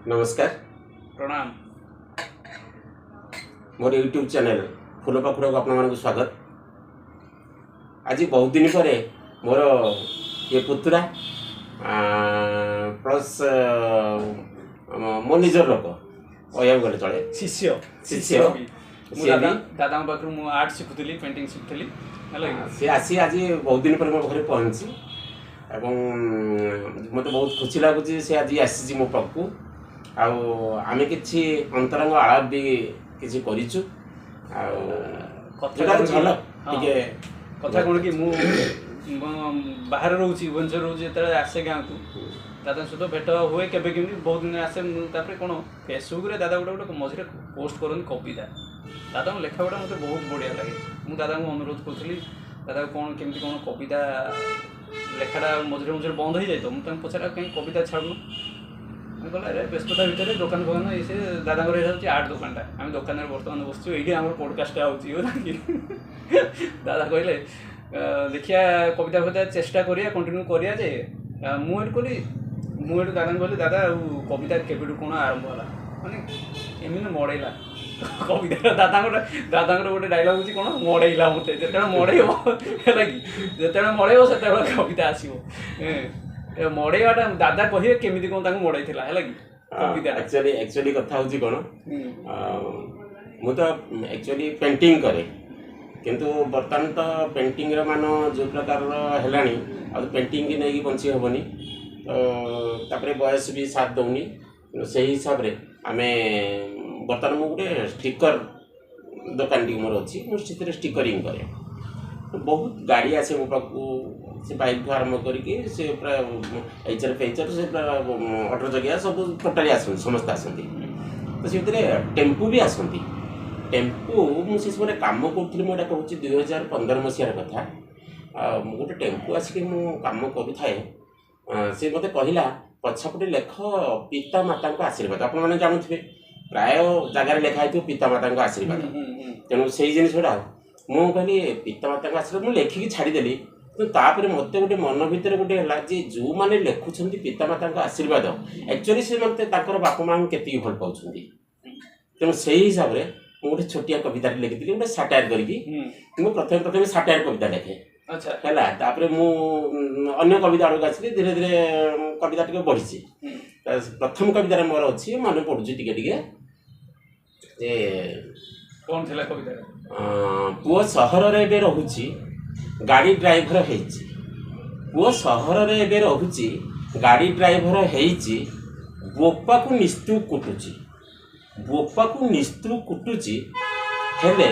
नमस्कार प्रणाम। मोर YouTube channel फूल पाखुड़ को आपन स्वागत। आज बहुत दिन पर मोर ये पुतुरा प्लस मो निजर लोक कहूँ गले चले शिष्य शिष्य दादा पाखु आर्ट शिखुली पेंटिंग शिखुली सी आसी आज बहुत दिन पर मो घर पहुँची मत बहुत खुशी लगुच सी आज आसी मो पाखु आम कि अंतरंग आलाप भी किसी करिचु झलक टिके कथा कौन कि बाहर रोचे भुवनेश्वर रोचे जो आसे गाँव को दादा सहित भेट हुए केवे केमी बहुत दिन आसे कौन फेसबुक रे दादा गोटे गोटे मझे पोस्ट करते कविता दादा लेखा गुड़ा मतलब बहुत बढ़िया लगे। मुझे दादा को अनुरोध करी दादा कौन केमी कौन कविता लेखाटा मझे मझे बंद हो जाए तो मुझे पचारा कहीं कविता छाड़ू गला व्यस्तता भितर दुकान फुकान ये दादा ये आर्ट दुकानटा आम दुकान बर्तमान बसचु ये आम पडकास्ट दादा कहले देखिया कविता फविता चेष्टा करिया कंटिन्यू करिया जे मुझे दादा कहली दादा कविता केबेठू कौन आरंभ है माने एमती मड़ेला कविता दादा गोटे डायलॉग हूँ कौन मड़ेला मत जो मड़ेब है कि जो मड़ेब से कविता आसो मड़ेवाटा दादा कहे केमी कौन मड़े है कि एक्चुअली कथा हूँ कौन मु तो एक्चुअली पेंटिंग करे किंतु बर्तमान तो पेंटिंग मान जो प्रकार है पेंटिंग की नहीं बंची हेनी तो बयस भी साथ दौनी से हिसाब से आम बर्तमान मुझे स्टिकर दुकान टी मोर अच्छी मुझे स्टिकरिंग करे बहुत गाड़ी आसे मो पाक से बाइक आरम्भ करके एचर फेचर से अठर जगह सब टोटाली आसती समस्त आसती तो से टेम्पू भी आसती टेम्पू मुझे समय कम करी मुझे कहूँ 2015 मसीहार कथा गोटे टेम्पू आसिक कम करूए सी मत कहला पछपटे लेख पिता माता आशीर्वाद आप जानूे प्राय जगार लिखाई थो पिता माता आशीर्वाद तेणु से जिन गुड़ा मुझे कहली पिता माता आशीर्वाद मुझे लेखिकी छाड़देली तापर मत गोटे मन भितर गोटे है जो मैंने लिखुं पिता माता आशीर्वाद एक्चुअली से मत बापा माँ के भल पाँच तेणु से हिसाब से मुझे छोटिया कविता लिखी गोटे साटायर करके प्रथम प्रथम साटायर कविता लिखे है मुझे कविता आड़ आसली धीरे धीरे कविता टे बढ़ी प्रथम कविता मोर अच्छी मन पड़ू टे कौन थी कविता पुओ सहर रे रोची गाड़ी ड्राइवर होइची पुओ सहर रे रोची गाड़ी ड्राइवर होइची बोपा को निस्तु कुटुची बोपा को निस्तु कुटुची हेले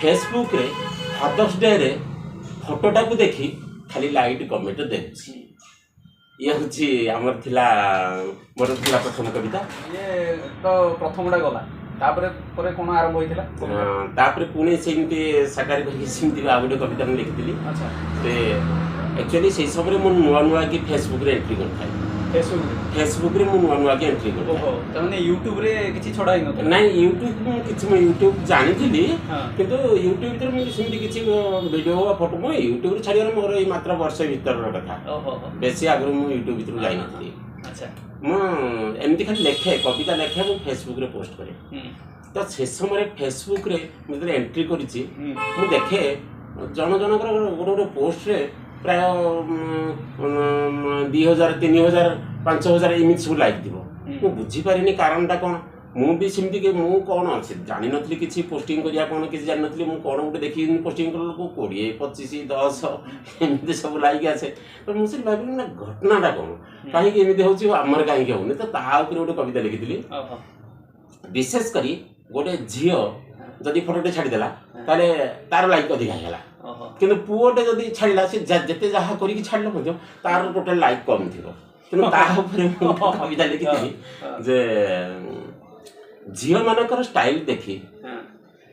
फेसबुक रे फादर्स डे रे फोटोटा को देखी खाली लाइट कमेंट देउची ये हूँ आमर थिला मोर थिला प्रथम कविता ये तो प्रथमटा गला तापर कौन आरंभ होइथिला तापर पुणे सेमती साकार करके सेमती आ गोटे कविता मैं लिखी अच्छा से एक्चुअली से समय मु नुआ नुआ की फेसबुक रे एंट्री करथाय फेसबुक रे मु नुआ नुआ की एंट्री करथाय ओहो तने यूट्यूब रे किछि छोड़ा ही न नहीं यूट्यूब मु किछि मैं यूट्यूब जानि थिली किंतु यूट्यूब भीतर मु सेमती किछि वीडियो वा फोटो मु यूट्यूब रे छाड़ियर मोर ए मात्र वर्ष भीतर कथा ओहो बेसी आगु मु यूट्यूब भीतर जानि थिली अच्छा मु एमती खाली लेखे कविता लेखे मु फेसबुक रे पोस्ट करे तो से समय फेसबुक रे मुझे एंट्री करिछि मु देखे जन जनकर गोटे गोटे पोस्ट रे प्राय 2000 3000 5000 एमती सब लाइक थी मु बुझी पारिनी कारणटा कौन मु भी सेमती कि मु कौन जानी नथली किछि पोस्टिंग करिया कौन किछि जानि नथली मु कौन गोटे देखि पोस्टिंग करल को 20 25 10 एमती सब लाइक आसे तो मु से भाबिली ना घटनाटा कौन काहे एमती होछि हमर काहे के होने तो ता ऊपर गोटे कविता लिखिथिली विशेष करी गोटे झील जदि फोटोटे छाड़देला ताले तार लाइक अधिक है किंतु पुओटे जदि छाड़ा से जिते जहाँ करके छाड़े तार टोटल लाइक कम थी तेणु कविता लिखी जे झील मानकर स्टाइल देखी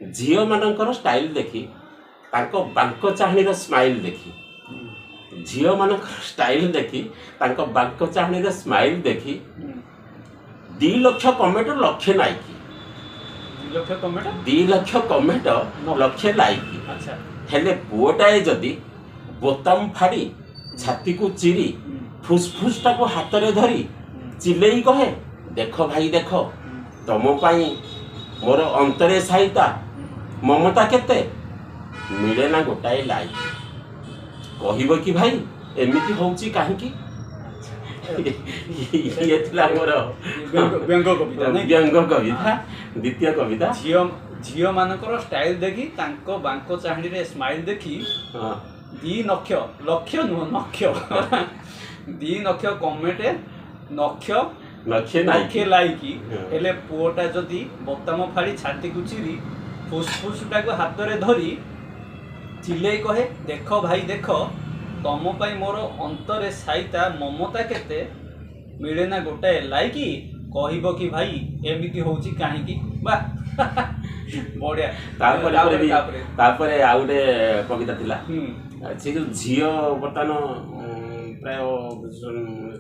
झील मानकर स्टाइल देखी तांको बांक चाहणीर स्माइल देखी झील मानकर स्टाइल देखी तांको बांक चाहणीर स्माइल देखी 2 लाख कमेंट लक्षे नाइकी 2 लाख कमेंट लक्षे लाइक अच्छा हेले पुओटाए जदि बोताम फाड़ी छाती को चिरी फुसफुसटा को हाथ में धरी चिल्लई कहे देख भाई देख तुम पाई मोर अंतरे सहायता ममता केते मिले ना गोटाए लाई कहब कि भाई एमती होची काहींकी ये थिला मोर व्यंग कविता नहीं व्यंग कविता द्वितीय कविता झील मानकर स्टाइल देखी तांको बांको चाहणी रे स्माइल देखी हाँ दी नक्ष लक्ष्य नुह नक्ष दी नक्ष कमेंटे नक्ष नक्षे नखे लाइकी हाँ। हेले पुओटा जदि बोताम फाड़ी छाती को चिरी फुसफुसटा को हाथ रे धरी चिल्ले कहे देख भाई देख तम पाई मोर अंतरे सहायता ममता केते मिले ना गोटाए लाइकी कहब कि भाई एमिति होची काहींकी बा बढ़िया तापरे आ गोटे कविता थिला हम्म से जो झील बर्तमान प्राय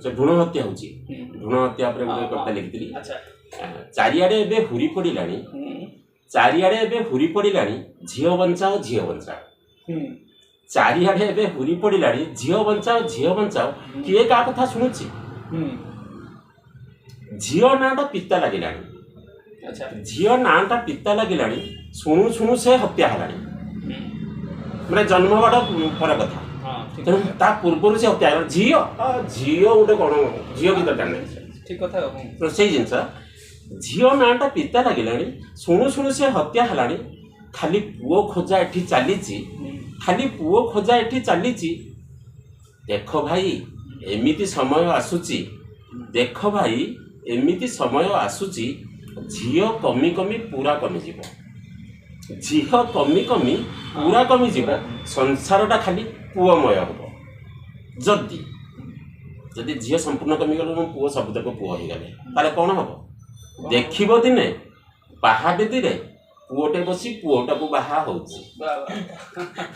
से भ्रूण हत्या होची भ्रूण हत्या पर गोटे कविता लिखिଥିଲି अच्छा चारिआडे एबे हुरी पड़िलाणी चारिआडे एबे हुरी पड़िलाणी झील बंचाओ झील बंचाओ चारिआडे एबे हुरी पड़िलाणी झील बंचाओ किए का कथा शुणुची झील नाटा पिता लागिलाणी अच्छा झील नाटा पिता लागिलाणी शुणु शुणु से हत्या हलाणी माने जन्म बड़ पर कथा हाँ ठीक तेणु ता पूर्व से हत्या हलाणी झील गोटे कौन झील की दरकार नहीं ठीक कथा तो से जिनस झील नाटा पिता लागिलाणी शुणु शुणु से हत्या हलाणी खाली पुओ खोजा एठी चलीची खाली पुओ खोजा एठी चलीची देख भाई एमिति समय आसुची देख भाई एमिति समय आसुची झील कमी कमी पूरा कमी जीव झील कमी कमी पूरा कमी जीव संसारटा खाली पुओमय हम जदि जदि झील संपूर्ण कमी गल मो पुओ सबतक पुओ हो गले ताले कौन हम देखिब दिने पहाड़ी रे पुओटे बसी पुओटा को बाहा होची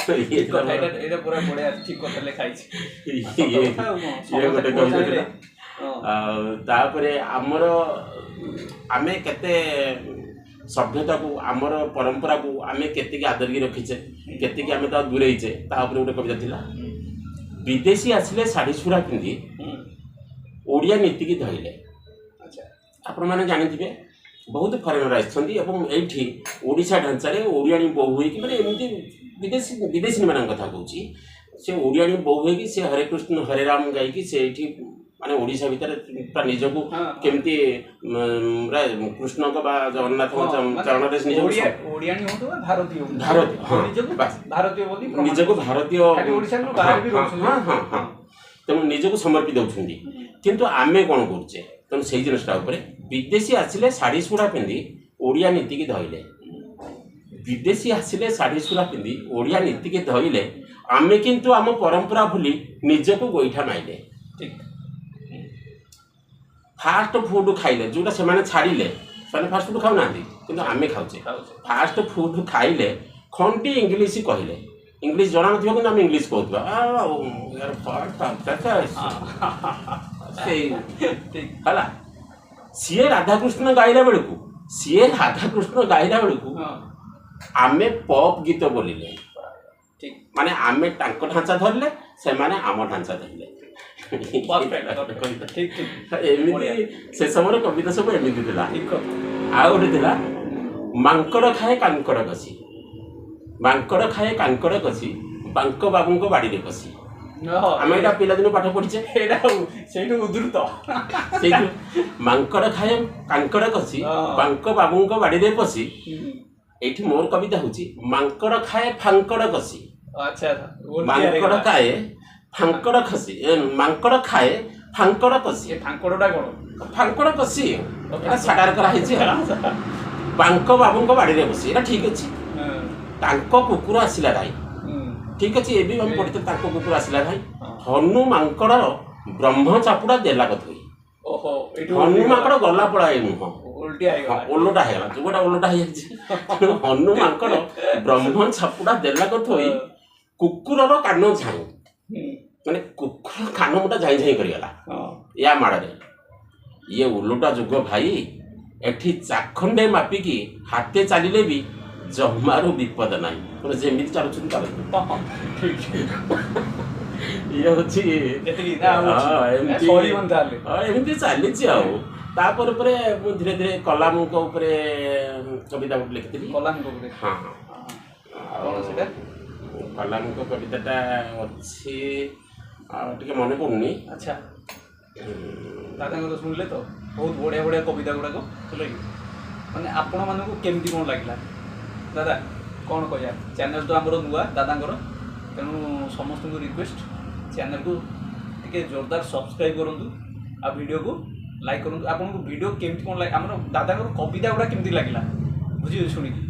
ठीक कथा एटा पूरा बढ़िया ठीक कथा लिखाई छी ये गोटे कविता तापरे आमर आमे केते सभ्यता को आमर परंपरा को आमे केते आदर की रखीचे केते आमे ता दूरेइचे ता ऊपर गोटे कविता थिला विदेशी आसिले साड़ी सुरा पिंधि ओडिया नीति की धइले अच्छा आपण माने जानिथिबे बहुत फरेनर आइछन्ती एवं एठी ओडिशा ढांचारे ओडियाणी बहु होई कि माने एमती विदेशी मान कथा कहूची से ओडियाणी बहु होई कि से हरे कृष्ण हरे राम गाई कि से एठी माने ओडिशा भीतर प्रा निजको केमती कृष्ण को बा जगन्नाथ को चरण रे निजको ओडियाणी होतो भारतीय निजको भारतीय बोली निजको भारतीय खाली ओडिशा नु बाहर भी रहउछन हां हां तेणु निजको समर्पित होउछन्ती किंतु आमे कोन करूचे तेणु से जिनसटा ऊपर विदेशी आसिले साड़ी सुड़ा पिंधि ओडिया नीति की धइले विदेशी आसिले साड़ी सुड़ा पिंधि ओडिया नीति की धइले आमे किंतु आम परंपरा भूली निजको गोइठा माइले ठीक फास्ट फूड खाइले जोटा से माने छाड़िले से फास्ट फूड खाउ नांदी किंतु आमे खाउचे फास्ट फूड खाइले खंटी इंग्लिश कहले इंग्लिश जणा नथिबो किंतु आमे इंग्लिश कहतबा यार फास्ट ठीक हला सीए राधाकृष्ण गाइला बेलू सीए राधाकृष्ण गाइला बेलू आमे पॉप गीत बोलिले ठीक माने आमे टांको ढांचा धरले से माने आम ढांचा धरले ठीक ठीक एमिति से समय कविता सब एमिति थिला ठीक आ गोटे थिला मांकड़ खाए कांकड़ कसी मांकड़ खाए कांकड़ कसी बांक बाबू को बाड़ी रे कसी आमे एटा पिला दिन पाठ पढिचे एटा सेठु उद्धृत सेठु मांकड़ खाए कांकड़ कसी बांक बाबू को बाड़ी रे पसी एठी मोर कविता होची मांकड़ खाए फांकड़ कसी अच्छा मांकड़ खाए फांकड़ खसी मांकड़ खाए फांकड़ कसी ये फांकड़टा कोन फांकड़ कसी एटा साकार करा हिची बांक बाबू को बाड़ी रे बसी एटा ठीक अछि तांको कुकुर आसिला भाई ठीक अछि एबी हम पढिते तांको कुकुर आसिला भाई हनु मांकड़ ब्रह्म चापुडा देला कथई ओहो हनु मांकड़ गला पळाए नुह उल्टी आइगा ओलोटा हेला जोटा ओलोटा हे हनु मांकड़ ब्रह्म चापुडा देला कथई कुकुरर कान झाई माने कुकुर कान मुटा झाई झाई करिगला या माड़े ये उलटा जुग भाई एठी चाखंडे मापिकी हाते चालिले भी जमारू विपद नाही पण जेमिति चालुछन चालु ठीक ये होची एतकी ना होची सॉरी म्हणताले एमिति चालिछि आउ ତାପରେ ପରେ ମୁଁ ଧୀରେ ଧୀରେ କଲାମଙ୍କ ଉପରେ କବିତା ଗୋଟେ ଲେଖିଥିଲି। କଲାମଙ୍କ ଉପରେ ହଁ ହଁ। କ'ଣ ସେଇଟା? କଲାମଙ୍କ କବିତାଟା ଅଛି ଟିକେ ମନେ ପଡ଼ୁନି। ଆଚ୍ଛା, ଦାଦାଙ୍କର ଶୁଣିଲେ ତ ବହୁତ ବଢ଼ିଆ ବଢ଼ିଆ କବିତା ଗୁଡ଼ାକ ଥିଲା କି, ମାନେ ଆପଣମାନଙ୍କୁ କେମିତି କ'ଣ ଲାଗିଲା ଦାଦା? କ'ଣ କହିବା, ଚ୍ୟାନେଲ୍ ତ ଆମର ନୂଆ ଦାଦାଙ୍କର, ତେଣୁ ସମସ୍ତଙ୍କୁ ରିକ୍ୱେଷ୍ଟ ଚ୍ୟାନେଲ୍କୁ ଟିକେ ଜୋରଦାର ସବସ୍କ୍ରାଇବ୍ କରନ୍ତୁ ଆଉ ଭିଡ଼ିଓକୁ ଲାଇକ୍ କରନ୍ତୁ। ଆପଣଙ୍କୁ ଭିଡ଼ିଓ କେମିତି କ'ଣ ଲାଗେ, ଆମର ଦାଦାଙ୍କର କବିତା ଗୁଡ଼ା କେମିତି ଲାଗିଲା ବୁଝିବେ ଶୁଣିକି?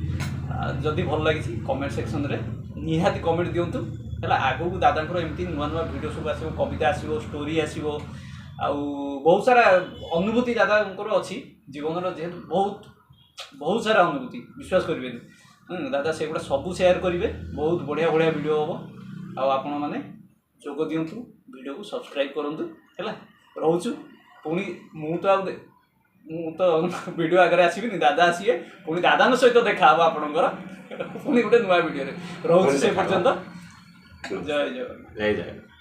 ଯଦି ଭଲ ଲାଗିଛି କମେଣ୍ଟ ସେକ୍ସନରେ ନିହାତି କମେଣ୍ଟ ଦିଅନ୍ତୁ ହେଲା। ଆଗକୁ ଦାଦାଙ୍କର ଏମିତି ନୂଆ ନୂଆ ଭିଡ଼ିଓ ସବୁ ଆସିବ, କବିତା ଆସିବ, ଷ୍ଟୋରି ଆସିବ, ଆଉ ବହୁତ ସାରା ଅନୁଭୂତି ଦାଦାଙ୍କର ଅଛି ଜୀବନର, ଯେହେତୁ ବହୁତ ସାରା ଅନୁଭୂତି, ବିଶ୍ୱାସ କରିବେନି। ଦାଦା ସେଗୁଡ଼ା ସବୁ ସେୟାର କରିବେ, ବହୁତ ବଢ଼ିଆ ବଢ଼ିଆ ଭିଡ଼ିଓ ହେବ। ଆଉ ଆପଣମାନେ ଯୋଗ ଦିଅନ୍ତୁ, ଭିଡ଼ିଓକୁ ସବସ୍କ୍ରାଇବ୍ କରନ୍ତୁ ହେଲା। ରହୁଛୁ ପୁଣି ମୁଁ ତ ଭିଡ଼ିଓ ଆଗରେ ଆସିବିନି, ଦାଦା ଆସିବେ, ପୁଣି ଦାଦାଙ୍କ ସହିତ ଦେଖା ହେବ ଆପଣଙ୍କର ପୁଣି ଗୋଟେ ନୂଆ ଭିଡ଼ିଓରେ। ରହୁଛୁ ସେ ପର୍ଯ୍ୟନ୍ତ, ଜୟ ଜଗନ୍ନାଥ। ଜୟ ଜଗନ୍ନାଥ।